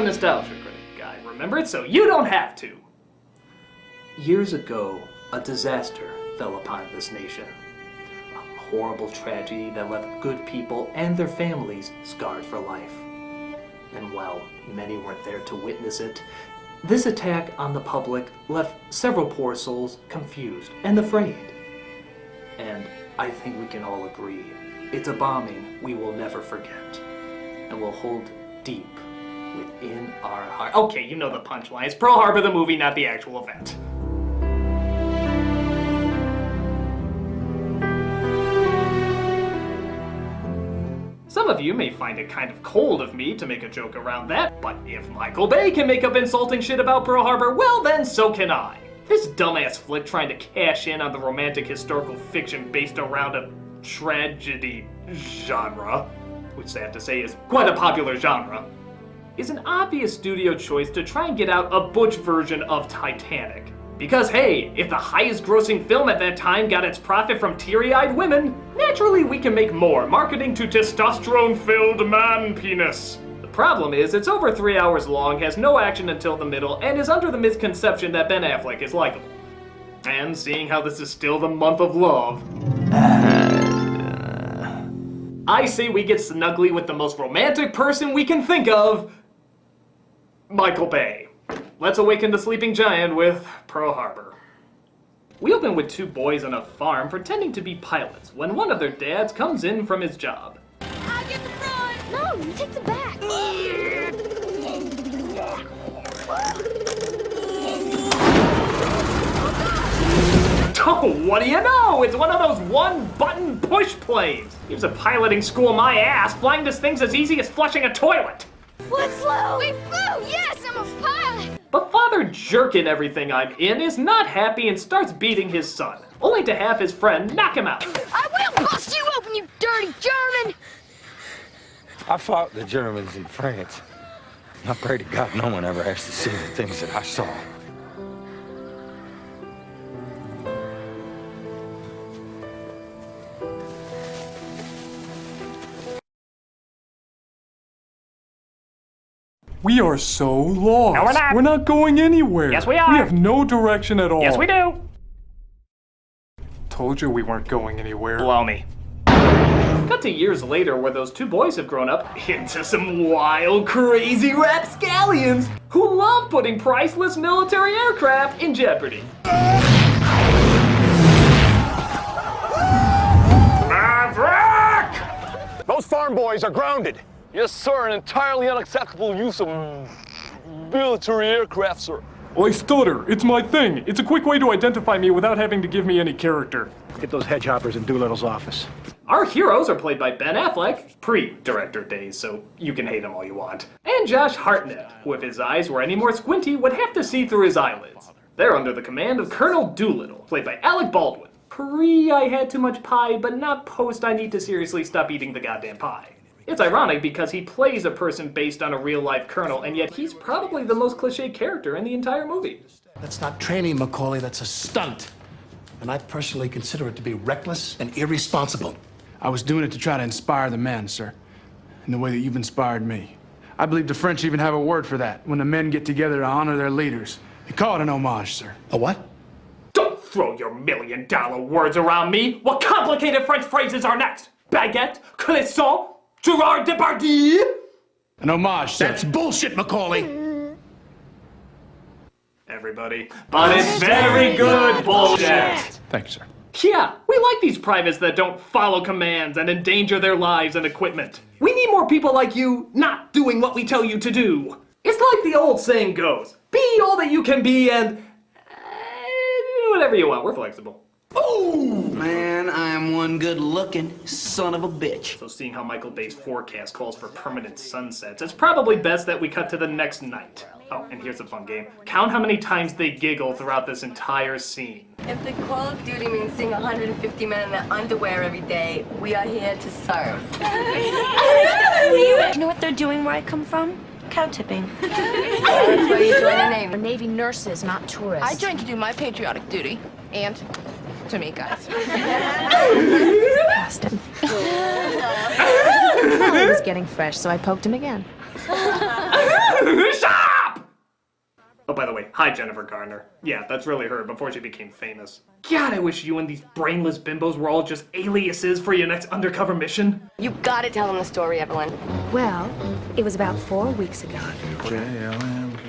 nostalgia critic guy, remember it? So you don't have to. Years ago, a disaster fell upon this nation. A horrible tragedy that left good people and their families scarred for life. And while many weren't there to witness it, this attack on the public left several poor souls confused and afraid. And I think we can all agree, it's a bombing we will never forget, and will hold deep within our heart. Okay, you know the punchline. It's Pearl Harbor the movie, not the actual event. Some of you may find it kind of cold of me to make a joke around that, but if Michael Bay can make up insulting shit about Pearl Harbor, well then so can I. This dumbass flick trying to cash in on the romantic historical fiction based around a tragedy genre, which sad to say is quite a popular genre, is an obvious studio choice to try and get out a butch version of Titanic. Because hey, if the highest grossing film at that time got its profit from teary-eyed women, naturally we can make more marketing to testosterone-filled man penis. The problem is it's over 3 hours long, has no action until the middle, and is under the misconception that Ben Affleck is likable. And seeing how this is still the month of love, I say we get snuggly with the most romantic person we can think of, Michael Bay. Let's awaken the sleeping giant with Pearl Harbor. We open with two boys on a farm pretending to be pilots when one of their dads comes in from his job. I'll get the front! No, you take the back! Oh, what do you know? It's one of those one-button push planes. Here's a piloting school my ass. Flying this thing's as easy as flushing a toilet. What flew? We flew! Yes, I'm a pilot! But Father Jerkin everything I'm in is not happy and starts beating his son, only to have his friend knock him out. I will bust you open, you dirty German! I fought the Germans in France. I pray to God no one ever has to see the things that I saw. We are so lost. No, we're not. We're not going anywhere. Yes, we are. We have no direction at all. Yes, we do. Told you we weren't going anywhere. Blow me. Cut to years later where those two boys have grown up into some wild, crazy rapscallions who love putting priceless military aircraft in jeopardy. Maverick! Those farm boys are grounded. Yes, sir, an entirely unacceptable use of military aircraft, sir. I stutter. It's my thing. It's a quick way to identify me without having to give me any character. Get those hedge hoppers in Doolittle's office. Our heroes are played by Ben Affleck, pre-director days, so you can hate him all you want, and Josh Hartnett, who if his eyes were any more squinty would have to see through his eyelids. They're under the command of Colonel Doolittle, played by Alec Baldwin. Pre-I had too much pie, but not post-I need to seriously stop eating the goddamn pie. It's ironic because he plays a person based on a real-life colonel, and yet he's probably the most cliched character in the entire movie. That's not training, Macaulay, that's a stunt. And I personally consider it to be reckless and irresponsible. I was doing it to try to inspire the men, sir, in the way that you've inspired me. I believe the French even have a word for that, when the men get together to honor their leaders. They call it an homage, sir. A what? Don't throw your $1,000,000 words around me! What complicated French phrases are next? Baguette? Croissant? Gerard Depardieu? An homage, sir. That's bullshit, Macaulay! Everybody. But it's very good bullshit! Thank you, sir. Yeah, we like these privates that don't follow commands and endanger their lives and equipment. We need more people like you not doing what we tell you to do. It's like the old saying goes, be all that you can be and do whatever you want. We're flexible. Oh, man, I am one good-looking son of a bitch. So seeing how Michael Bay's forecast calls for permanent sunsets, it's probably best that we cut to the next night. Oh, and here's a fun game. Count how many times they giggle throughout this entire scene. If the Call of Duty means seeing 150 men in their underwear every day, we are here to serve. You know what they're doing where I come from? Cow tipping. That's where you join the Navy. We're Navy nurses, not tourists. I joined to do my patriotic duty. And to meet guys. Past him. Oh, he was getting fresh, so I poked him again. Shut up! Oh, by the way, hi, Jennifer Garner. Yeah, that's really her before she became famous. God, I wish you and these brainless bimbos were all just aliases for your next undercover mission. You gotta tell him the story, Evelyn. Well, it was about 4 weeks ago.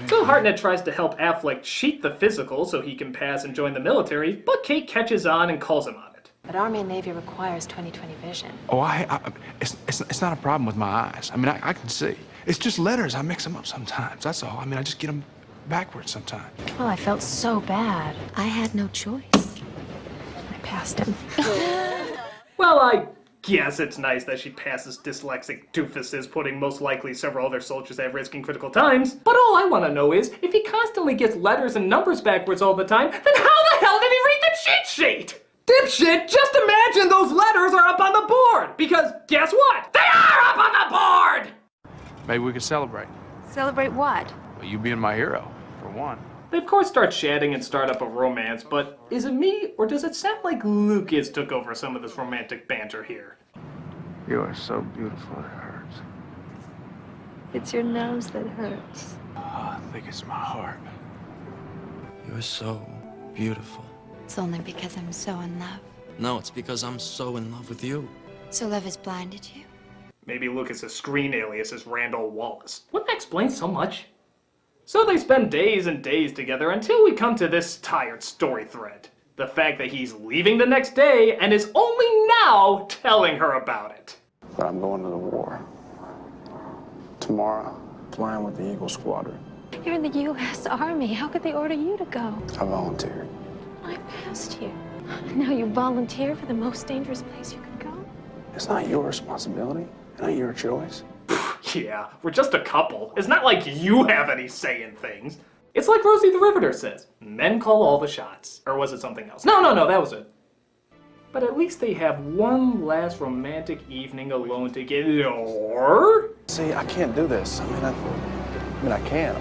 So Hartnett tries to help Affleck cheat the physical so he can pass and join the military, but Kate catches on and calls him on it. But Army and Navy requires 20/20 vision. Oh, it's not a problem with my eyes. I mean, I can see. It's just letters. I mix them up sometimes. That's all. I mean, I just get them backwards sometimes. Well, I felt so bad. I had no choice. I passed him. Well, I guess it's nice that she passes dyslexic doofuses, putting most likely several other soldiers at risk in critical times. But all I want to know is, if he constantly gets letters and numbers backwards all the time, then how the hell did he read the cheat sheet? Dipshit, just imagine those letters are up on the board! Because guess what? They are up on the board! Maybe we could celebrate. Celebrate what? Well, you being my hero, for one. They of course start chatting and start up a romance, but is it me, or does it sound like Lucas took over some of this romantic banter here? You are so beautiful, it hurts. It's your nose that hurts. Oh, I think it's my heart. You're so beautiful. It's only because I'm so in love. No, it's because I'm so in love with you. So love has blinded you? Maybe Lucas's screen alias is Randall Wallace. Wouldn't that explain so much? So they spend days and days together until we come to this tired story thread. The fact that he's leaving the next day and is only now telling her about it. But I'm going to the war. Tomorrow, flying with the Eagle Squadron. You're in the U.S. Army. How could they order you to go? I volunteered. I passed you. Now you volunteer for the most dangerous place you could go? It's not your responsibility. It's not your choice. Yeah, we're just a couple. It's not like you have any say in things. It's like Rosie the Riveter says, men call all the shots. Or was it something else? No, that was it. But at least they have one last romantic evening alone together. See, I can't do this. I mean, I can.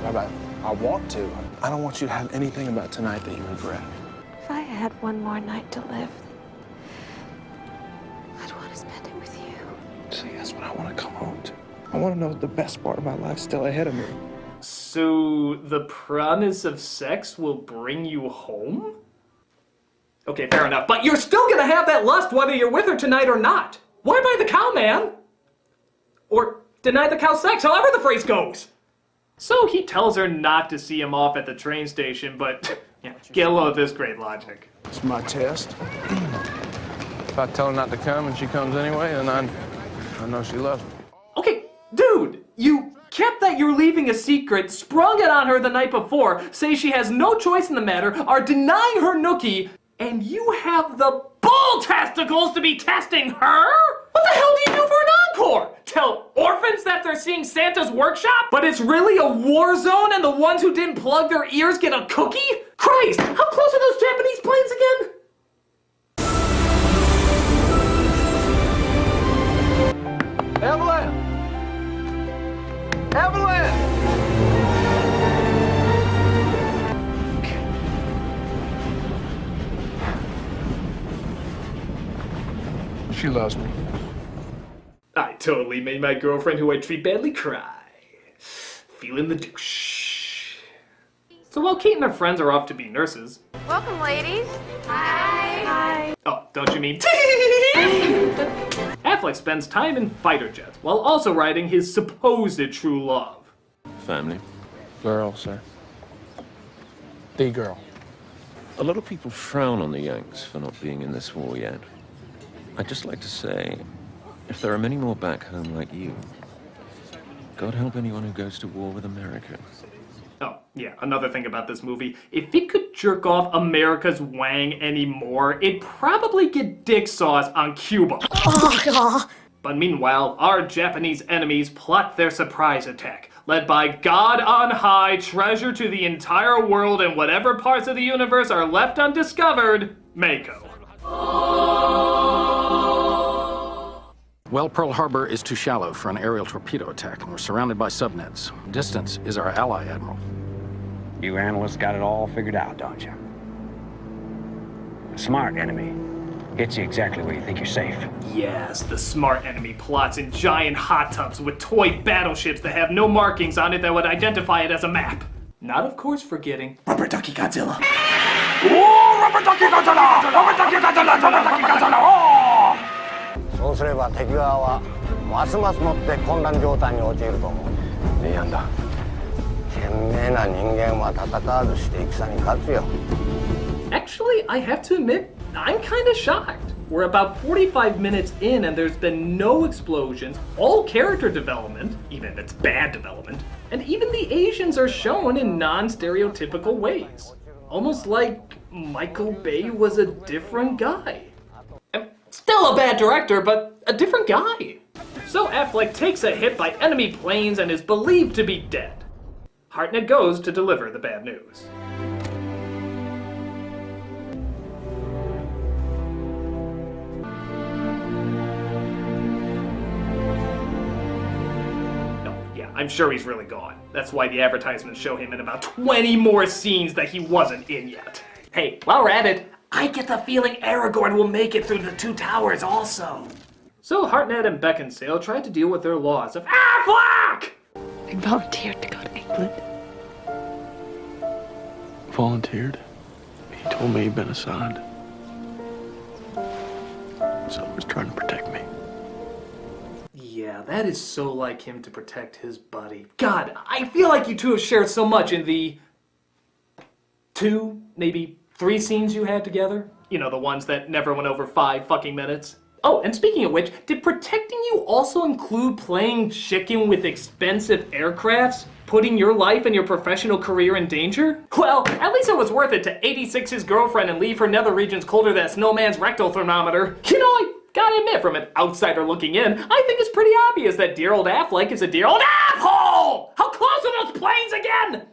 I want to. I don't want you to have anything about tonight that you regret. If I had one more night to live, I'd want to spend it with you. See, that's what I want to come home to. I want to know the best part of my life still ahead of me. So, the promise of sex will bring you home? Okay, fair enough. But you're still gonna have that lust whether you're with her tonight or not. Why buy the cow, man? Or deny the cow sex, however the phrase goes. So he tells her not to see him off at the train station, but yeah, get a load of this great logic. It's my test. If I tell her not to come and she comes anyway, then I know she loves me. Okay, dude, you kept that you're leaving a secret, sprung it on her the night before, say she has no choice in the matter, are denying her nookie, and you have the bull testicles to be testing her? What the hell do you do for an encore? Tell orphans that they're seeing Santa's workshop, but it's really a war zone and the ones who didn't plug their ears get a cookie? Christ, how close are those Japanese planes again? Evelyn! Evelyn! She loves me. I totally made my girlfriend who I treat badly cry. Feeling the douche. So while Kate and her friends are off to be nurses... Welcome, ladies. Hi. Oh, don't you mean... Affleck spends time in fighter jets, while also riding his supposed true love. Family. Girl, sir. The girl. A lot of people frown on the Yanks for not being in this war yet. I'd just like to say, if there are many more back home like you, God help anyone who goes to war with America. Oh, yeah, another thing about this movie. If it could jerk off America's Wang anymore, it'd probably get dick sauce on Cuba. But meanwhile, our Japanese enemies plot their surprise attack, led by God on high, treasure to the entire world and whatever parts of the universe are left undiscovered, Mako. Well, Pearl Harbor is too shallow for an aerial torpedo attack, and we're surrounded by subnets. Distance is our ally, Admiral. You analysts got it all figured out, don't you? A smart enemy gets you exactly where you think you're safe. Yes, the smart enemy plots in giant hot tubs with toy battleships that have no markings on it that would identify it as a map. Not, of course, forgetting Rubber Ducky Godzilla. Oh, Rubber Ducky Godzilla! Rubber Ducky Godzilla! Rubber Ducky Godzilla! Oh! そうすれば敵側はますますもって混乱状態に陥ると思う。いいんだ。賢明な人間は戦わずして戦に勝つよ。Actually, I have to admit, I'm kind of shocked. We're about 45 minutes in and there's been no explosions, all character development, even if it's bad development, and even the Asians are shown in non-stereotypical ways. Almost like Michael Bay was a different guy. Still a bad director, but a different guy. So Affleck takes a hit by enemy planes and is believed to be dead. Hartnett goes to deliver the bad news. I'm sure he's really gone. That's why the advertisements show him in about 20 more scenes that he wasn't in yet. Hey, while we're at it, I get the feeling Aragorn will make it through the Two Towers also. So Hartnett and Beckinsale tried to deal with their loss of Affleck! I volunteered to go to England. Volunteered? He told me he'd been assigned. So he was trying to protect me. Yeah, that is so like him to protect his buddy. God, I feel like you two have shared so much in the 2, maybe 3 scenes you had together. You know, the ones that never went over 5 fucking minutes. Oh, and speaking of which, did protecting you also include playing chicken with expensive aircrafts? Putting your life and your professional career in danger? Well, at least it was worth it to 86 his girlfriend and leave her nether regions colder than a snowman's rectal thermometer. You know, I gotta admit, from an outsider looking in, I think it's pretty obvious that dear old Affleck is a dear old asshole! How close are those planes again?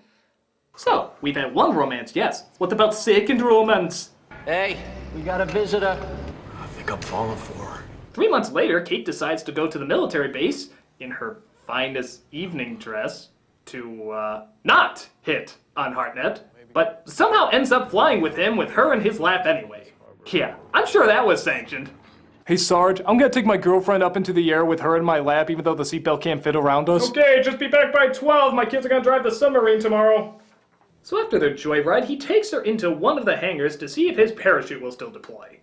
So, we've had one romance, yes. What about second romance? Hey, we got a visitor. I think I'm falling for her. 3 months later, Kate decides to go to the military base in her finest evening dress to, not hit on Hartnett, but somehow ends up flying with him with her in his lap anyway. Yeah, I'm sure that was sanctioned. Hey Sarge, I'm gonna take my girlfriend up into the air with her in my lap even though the seatbelt can't fit around us. Okay, just be back by 12. My kids are gonna drive the submarine tomorrow. So after their joyride, he takes her into one of the hangars to see if his parachute will still deploy.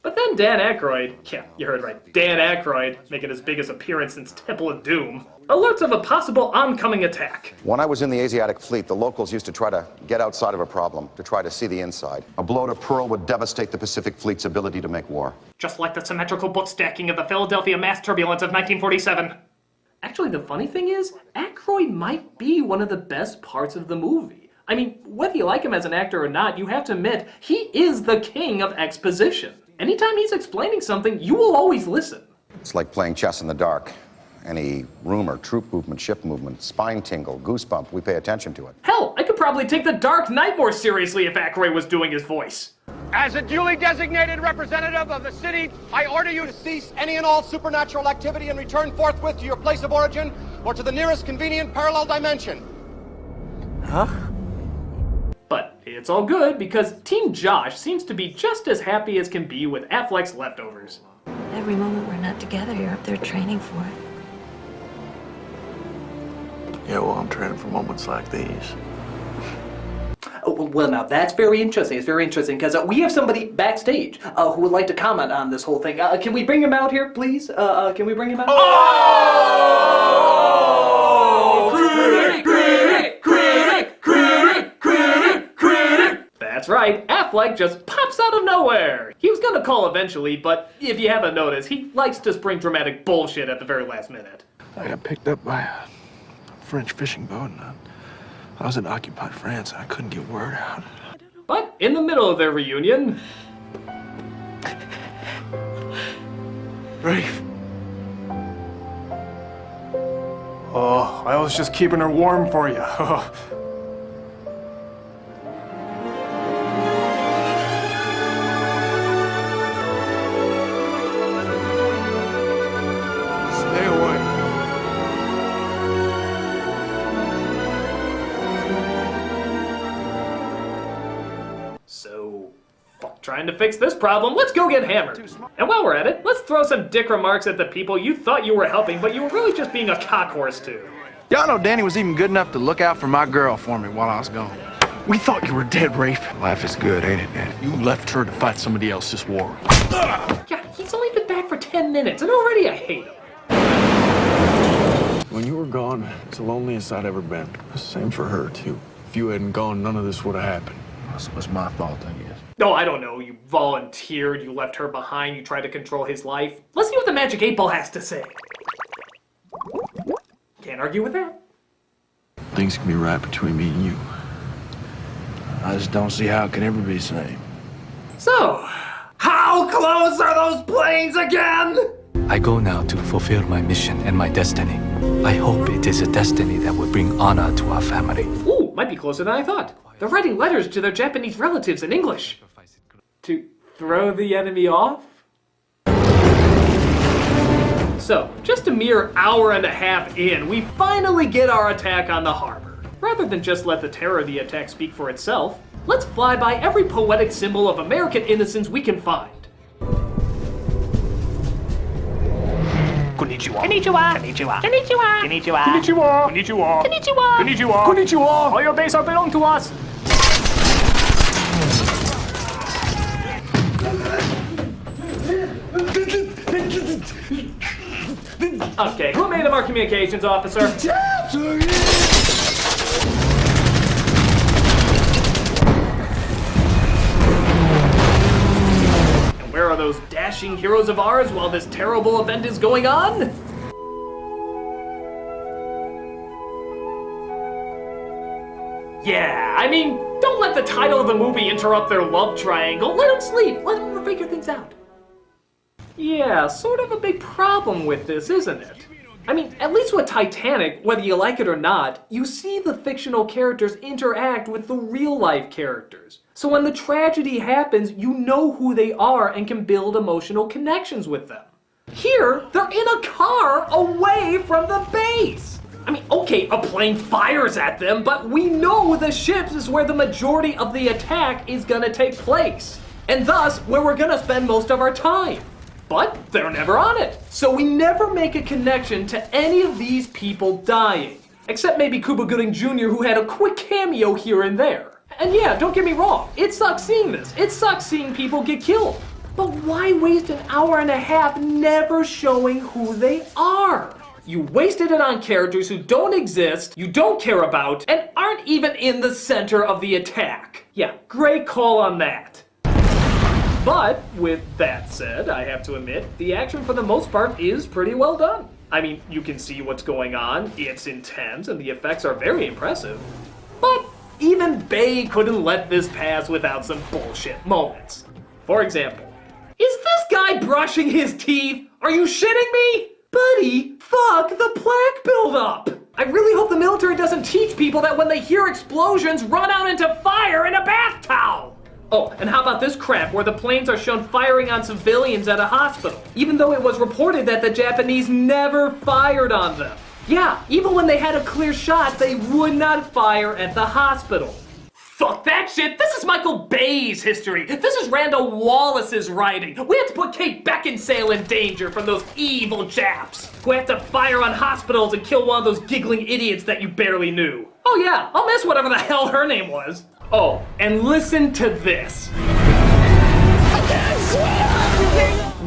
But then Dan Aykroyd, yeah, you heard right, Dan Aykroyd, making his biggest appearance since Temple of Doom, alerts of a possible oncoming attack. When I was in the Asiatic fleet, the locals used to try to get outside of a problem, to try to see the inside. A blow to Pearl would devastate the Pacific Fleet's ability to make war. Just like the symmetrical book stacking of the Philadelphia mass turbulence of 1947. Actually, the funny thing is, Aykroyd might be one of the best parts of the movie. I mean, whether you like him as an actor or not, you have to admit, he is the king of exposition. Anytime he's explaining something, you will always listen. It's like playing chess in the dark. Any rumor, troop movement, ship movement, spine tingle, goosebump, we pay attention to it. Hell, I could probably take The Dark Knight more seriously if Aykroyd was doing his voice. As a duly designated representative of the city, I order you to cease any and all supernatural activity and return forthwith to your place of origin or to the nearest convenient parallel dimension. Huh? But it's all good because Team Josh seems to be just as happy as can be with Affleck's leftovers. Every moment we're not together, you're up there training for it. Yeah, well, I'm training for moments like these. Oh, well, now that's very interesting. It's very interesting because we have somebody backstage who would like to comment on this whole thing. Can we bring him out here, please? Can we bring him out? Oh! Critic! Critic! Critic! Critic! Critic! Critic! That's right, Affleck just pops out of nowhere. He was gonna call eventually, but if you haven't noticed, he likes to spring dramatic bullshit at the very last minute. I got picked up by a French fishing boat, and I was in occupied France, and I couldn't get word out. But in the middle of their reunion... Rafe. Oh, I was just keeping her warm for you. trying to fix this problem, let's go get hammered. And while we're at it, let's throw some dick remarks at the people you thought you were helping, but you were really just being a cockhorse to. Y'all know Danny was even good enough to look out for my girl for me while I was gone. We thought you were dead, Rafe. Life is good, ain't it, Danny? You left her to fight somebody else's war. Yeah, he's only been back for 10 minutes, and already I hate him. When you were gone, it's the loneliest I'd ever been. Same for her, too. If you hadn't gone, none of this would have happened. It was my fault, I guess. No, I don't know. You volunteered, you left her behind, you tried to control his life. Let's see what the Magic 8 Ball has to say. Can't argue with that. Things can be right between me and you. I just don't see how it could ever be the same. So, how close are those planes again? I go now to fulfill my mission and my destiny. I hope it is a destiny that will bring honor to our family. Ooh, might be closer than I thought. They're writing letters to their Japanese relatives in English. To throw the enemy off? So, just a mere hour and a half in, we finally get our attack on the harbor. Rather than just let the terror of the attack speak for itself, let's fly by every poetic symbol of American innocence we can find. Konnichiwa. Konnichiwa. Konnichiwa. Konnichiwa. Konnichiwa. Konnichiwa. Konnichiwa. Konnichiwa. Konnichiwa. Konnichiwa. All your base are belong to us. Okay, who made him our communications officer? And where are those dashing heroes of ours while this terrible event is going on? Yeah, I mean, don't let the title of the movie interrupt their love triangle. Let them sleep. Let them figure things out. Yeah, sort of a big problem with this, isn't it? I mean, at least with Titanic, whether you like it or not, you see the fictional characters interact with the real-life characters. So when the tragedy happens, you know who they are and can build emotional connections with them. Here, they're in a car away from the base. I mean, okay, a plane fires at them, but we know the ships is where the majority of the attack is gonna take place. And thus, where we're gonna spend most of our time. But they're never on it. So we never make a connection to any of these people dying. Except maybe Cuba Gooding Jr., who had a quick cameo here and there. And yeah, don't get me wrong, it sucks seeing this. It sucks seeing people get killed. But why waste an hour and a half never showing who they are? You wasted it on characters who don't exist, you don't care about, and aren't even in the center of the attack. Yeah, great call on that. But, with that said, I have to admit, the action for the most part is pretty well done. I mean, you can see what's going on, it's intense, and the effects are very impressive. But even Bay couldn't let this pass without some bullshit moments. For example, is this guy brushing his teeth? Are you shitting me? Buddy, fuck the plaque buildup! I really hope the military doesn't teach people that when they hear explosions, run out into fire in a bath towel! Oh, and how about this crap where the planes are shown firing on civilians at a hospital, even though it was reported that the Japanese never fired on them. Yeah, even when they had a clear shot, they would not fire at the hospital. Fuck that shit! This is Michael Bay's history! This is Randall Wallace's writing! We have to put Kate Beckinsale in danger from those evil Japs who have to fire on hospitals and kill one of those giggling idiots that you barely knew. Oh yeah, I'll miss whatever the hell her name was. Oh, and listen to this.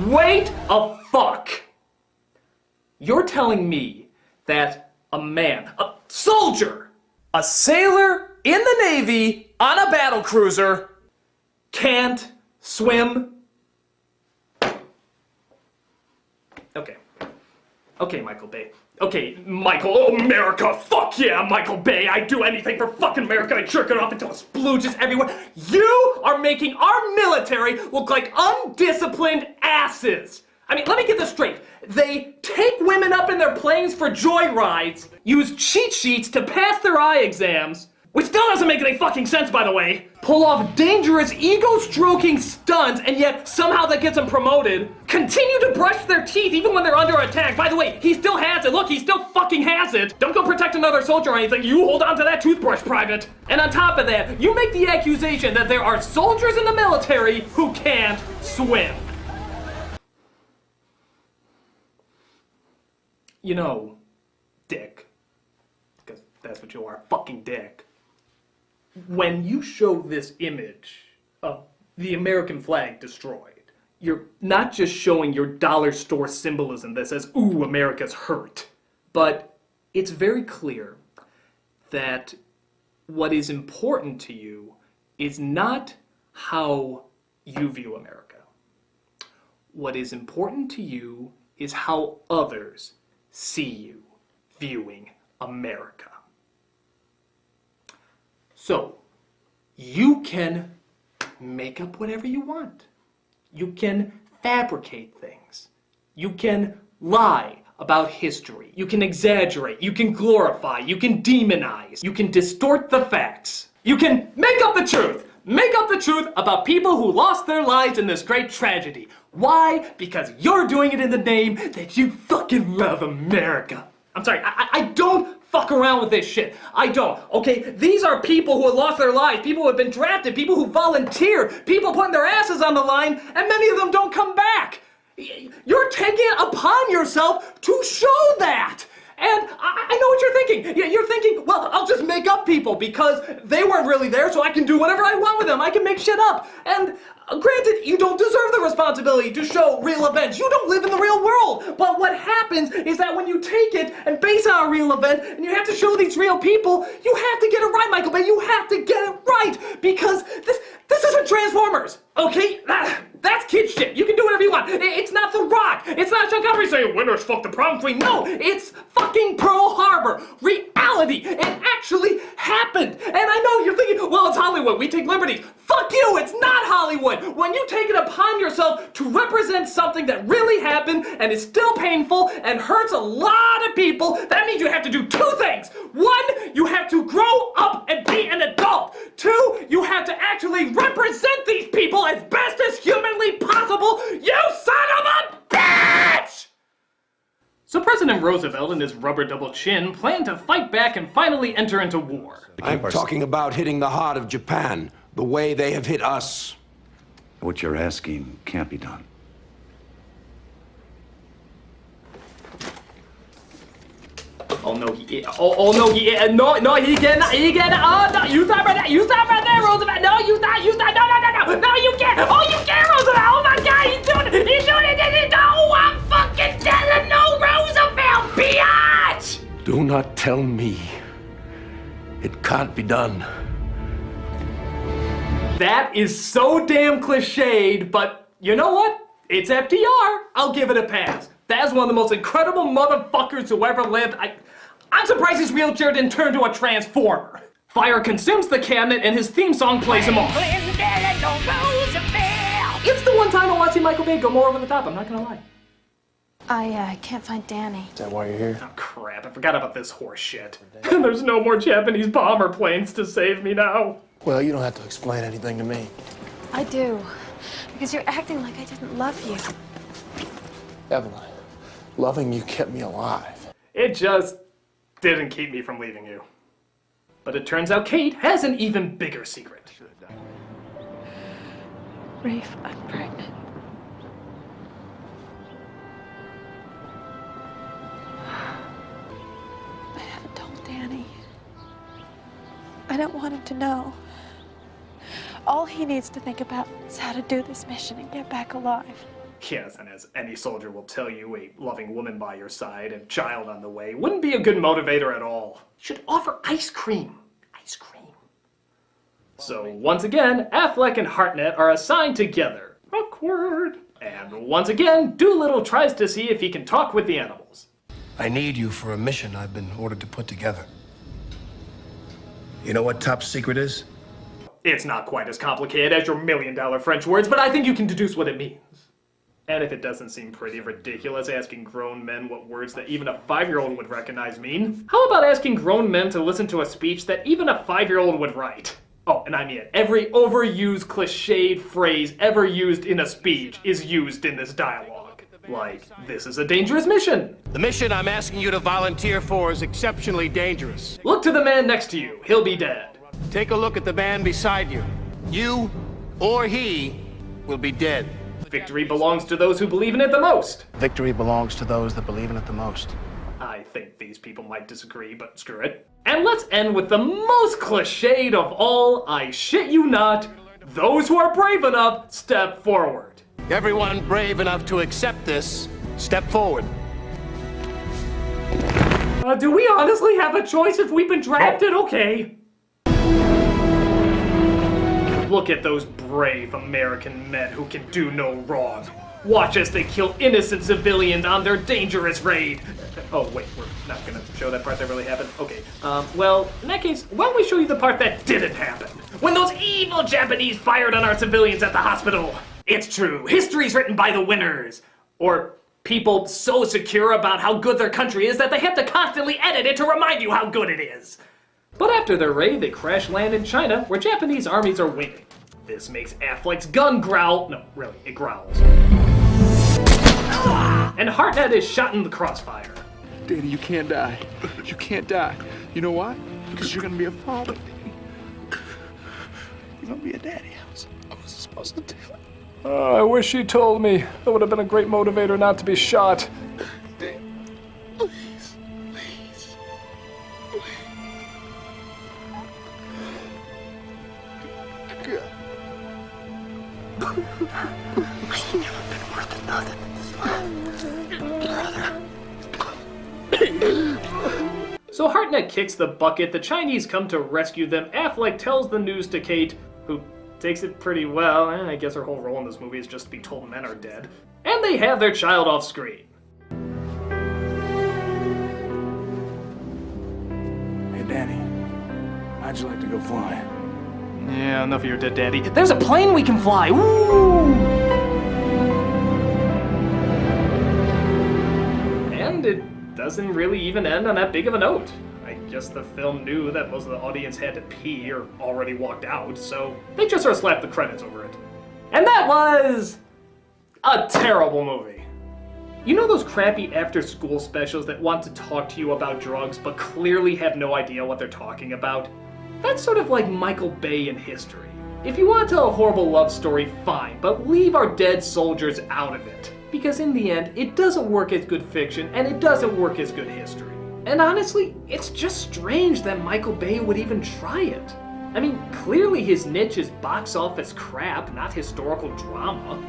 Wait a fuck! You're telling me that a man, a soldier, a sailor in the Navy on a battle cruiser can't swim? Okay. Okay, Michael Bay. Okay, Michael, oh, America, fuck yeah, Michael Bay, I'd do anything for fucking America, I'd jerk it off until it splooges everywhere. You are making our military look like undisciplined asses. I mean, let me get this straight. They take women up in their planes for joyrides, use cheat sheets to pass their eye exams, Which still doesn't make any fucking sense, by the way. Pull off dangerous, ego-stroking stunts, and yet somehow that gets them promoted. Continue to brush their teeth even when they're under attack. By the way, he still has it. Look, he still fucking has it. Don't go protect another soldier or anything. You hold on to that toothbrush, Private. And on top of that, you make the accusation that there are soldiers in the military who can't swim. You know, Dick, because that's what you are, fucking Dick. When you show this image of the American flag destroyed, you're not just showing your dollar store symbolism that says, ooh, America's hurt. But it's very clear that what is important to you is not how you view America. What is important to you is how others see you viewing America. So, you can make up whatever you want. You can fabricate things. You can lie about history. You can exaggerate. You can glorify. You can demonize. You can distort the facts. You can make up the truth. Make up the truth about people who lost their lives in this great tragedy. Why? Because you're doing it in the name that you fucking love America. I'm sorry, I don't fuck around with this shit. I don't, okay? These are people who have lost their lives, people who have been drafted, people who volunteer, people putting their asses on the line, and many of them don't come back. You're taking it upon yourself to show that. And I know what you're thinking. You're thinking, well, I'll just make up people because they weren't really there, so I can do whatever I want with them. I can make shit up. And granted, you don't deserve the responsibility to show real events. You don't live in the real world. But what happens is that when you take it and base it on a real event, and you have to show these real people, you have to get it right, Michael Bay. You have to get it right because this isn't Transformers, okay? That's kid shit. You can do whatever you want. It's not The Rock. It's not Chuck Humphrey saying, winners fuck the prom queen. No, it's fucking Pearl Harbor. Reality. It actually happened. And I know you're thinking, well, it's Hollywood. We take liberties. Fuck you. It's not Hollywood. When you take it upon yourself to represent something that really happened and is still painful and hurts a lot of people, that means you have to do two things. One, you have to grow up and be an adult. Two, you have to actually represent these people as best as humanly possible. You son of a bitch! So President Roosevelt and his rubber double chin plan to fight back and finally enter into war. I'm talking about hitting the heart of Japan, the way they have hit us. What you're asking can't be done. Oh no, no, he cannot, oh no, you stop right there, Roosevelt, no, you stop, no, you can't, oh, you can't, Roosevelt, oh my God, he's doing it, no, I'm fucking telling no, Roosevelt, biatch! Do not tell me it can't be done. That is so damn cliched, but you know what? It's FDR, I'll give it a pass. That is one of the most incredible motherfuckers who ever lived. I'm surprised his wheelchair didn't turn into a transformer. Fire consumes the cabinet and his theme song plays him off. It's the one time I want to see Michael Bay go more over the top, I'm not gonna lie. I can't find Danny. Is that why you're here? Oh crap, I forgot about this horse shit. There's no more Japanese bomber planes to save me now. Well, you don't have to explain anything to me. I do. Because you're acting like I didn't love you. Evelyn, loving you kept me alive. It just didn't keep me from leaving you. But it turns out Kate has an even bigger secret. Rafe, I'm pregnant. I haven't told Danny. I don't want him to know. All he needs to think about is how to do this mission and get back alive. Yes, and as any soldier will tell you, a loving woman by your side and child on the way wouldn't be a good motivator at all. Should offer ice cream. Ice cream. So once again, Affleck and Hartnett are assigned together. Awkward. And once again, Doolittle tries to see if he can talk with the animals. I need you for a mission I've been ordered to put together. You know what top secret is? It's not quite as complicated as your $1 million French words, but I think you can deduce what it means. And if it doesn't seem pretty ridiculous asking grown men what words that even a 5-year-old would recognize mean, how about asking grown men to listen to a speech that even a 5-year-old would write? Oh, and I mean it. Every overused, cliched phrase ever used in a speech is used in this dialogue. Like, this is a dangerous mission. The mission I'm asking you to volunteer for is exceptionally dangerous. Look to the man next to you. He'll be dead. Take a look at the man beside you. You or he will be dead. Victory belongs to those who believe in it the most. Victory belongs to those that believe in it the most. I think these people might disagree, but screw it. And let's end with the most cliched of all, I shit you not, those who are brave enough, step forward. Everyone brave enough to accept this, step forward. Do we honestly have a choice if we've been drafted? Okay. Look at those brave American men who can do no wrong. Watch as they kill innocent civilians on their dangerous raid. Oh, wait, we're not gonna show that part that really happened? Okay, well, in that case, why don't we show you the part that didn't happen? When those evil Japanese fired on our civilians at the hospital. It's true, history's written by the winners. Or people so secure about how good their country is that they have to constantly edit it to remind you how good it is. But after their raid, they crash land in China, where Japanese armies are waiting. This makes Affleck's gun growl. No, really, it growls. And Hartnett is shot in the crossfire. Danny, you can't die. You can't die. You know why? Because you're gonna be a father. You're gonna be a daddy. I was supposed to tell him. I wish he told me. That would have been a great motivator not to be shot. Dan, please, please, please. God. You've never been worth nothing in this life, brother. So Hartnett kicks the bucket, the Chinese come to rescue them, Affleck tells the news to Kate, who takes it pretty well, and I guess her whole role in this movie is just to be told men are dead. And they have their child off screen. Hey, Danny, how'd you like to go flying? Yeah, enough of your dead daddy. There's a plane we can fly! Woo! And it doesn't really even end on that big of a note. I guess the film knew that most of the audience had to pee or already walked out, so they just sort of slapped the credits over it. And that was a terrible movie. You know those crappy after-school specials that want to talk to you about drugs but clearly have no idea what they're talking about? That's sort of like Michael Bay in history. If you want to tell a horrible love story, fine, but leave our dead soldiers out of it. Because in the end, it doesn't work as good fiction, and it doesn't work as good history. And honestly, it's just strange that Michael Bay would even try it. I mean, clearly his niche is box office crap, not historical drama.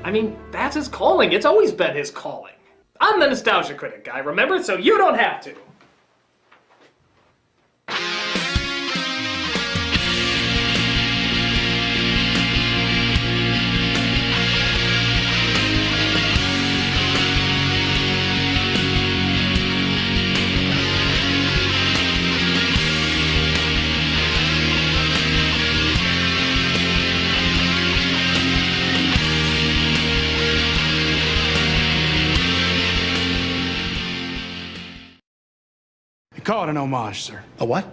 I mean, that's his calling. It's always been his calling. I'm the Nostalgia Critic guy, remember? So you don't have to. Call it an homage, sir. A what?